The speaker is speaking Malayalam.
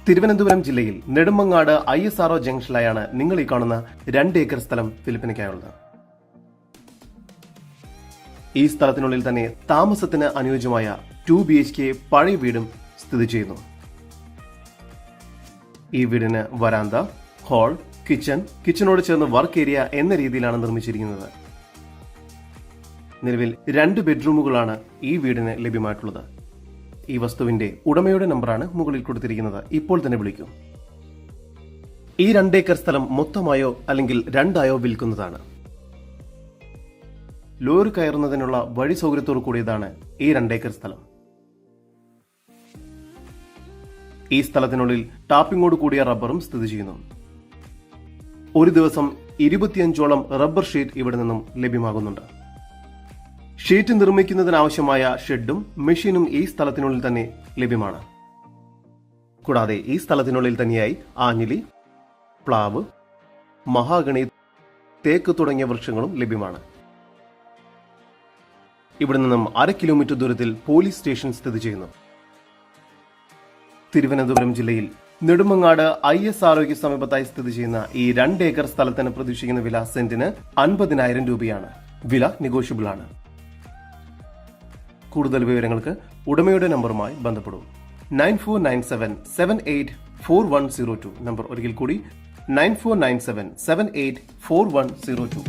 തിരുവനന്തപുരം ജില്ലയിൽ നെടുമങ്ങാട് ISRO ജംഗ്ഷനിലായാണ് നിങ്ങൾ ഈ കാണുന്ന 2 ഏക്കർ സ്ഥലം വിൽപ്പനയ്ക്കായുള്ളത്. ഈ സ്ഥലത്തിനുള്ളിൽ തന്നെ താമസത്തിന് അനുയോജ്യമായ 2 BHK പഴയ വീടും സ്ഥിതി ചെയ്യുന്നു. ഈ വീടിന് വരാന്ത, ഹാൾ, കിച്ചണോട് ചേർന്ന് വർക്ക് ഏരിയ എന്ന രീതിയിലാണ് നിർമ്മിച്ചിരിക്കുന്നത്. നിലവിൽ 2 ബെഡ്റൂമുകളാണ് ഈ വീടിന് ലഭ്യമായിട്ടുള്ളത്. ഈ വസ്തുവിന്റെ ഉടമയുടെ നമ്പറാണ് മുകളിൽ കൊടുത്തിരിക്കുന്നത്. ഇപ്പോൾ തന്നെ വിളിക്കൂ. ഈ 2 ഏക്കർ സ്ഥലം മൊത്തമായോ അല്ലെങ്കിൽ രണ്ടായോ വിൽക്കുന്നതാണ്. ലോറി കയറുന്നതിനുള്ള വഴി സൗകര്യത്തോടു കൂടിയതാണ് ഈ 2 ഏക്കർ സ്ഥലം. ഈ സ്ഥലത്തിനുള്ളിൽ ടാപ്പിങ്ങോട് കൂടിയ റബ്ബറും സ്ഥിതി ചെയ്യുന്നു. ഒരു ദിവസം 25ഓളം റബ്ബർ ഷീറ്റ് ഇവിടെ നിന്നും ലഭ്യമാകുന്നുണ്ട്. ഷീറ്റ് നിർമ്മിക്കുന്നതിനാവശ്യമായ ഷെഡും മെഷീനും ഈ സ്ഥലത്തിനുള്ളിൽ തന്നെ ലഭ്യമാണ്. കൂടാതെ ഈ സ്ഥലത്തിനുള്ളിൽ തന്നെയായി ആഞ്ഞിലി, പ്ലാവ്, മഹാഗണി, തേക്ക് തുടങ്ങിയ വൃക്ഷങ്ങളും ലഭ്യമാണ്. ഇവിടെ നിന്നും 1/2 കിലോമീറ്റർ ദൂരത്തിൽ പോലീസ് സ്റ്റേഷൻ സ്ഥിതി ചെയ്യുന്നു. തിരുവനന്തപുരം ജില്ലയിൽ നെടുമങ്ങാട് ISROയ്ക്ക് സമീപത്തായി സ്ഥിതി ചെയ്യുന്ന ഈ 2 ഏക്കർ സ്ഥലത്തിന് പ്രതീക്ഷിക്കുന്ന വില സെന്റിന് 50,000 രൂപയാണ്. വില നെഗോഷ്യബിൾ ആണ്. കൂടുതൽ വിവരങ്ങൾക്ക് ഉടമയുടെ നമ്പറുമായി ബന്ധപ്പെടും. 9497784102. നമ്പർ ഒരിക്കൽ കൂടി 9497784102.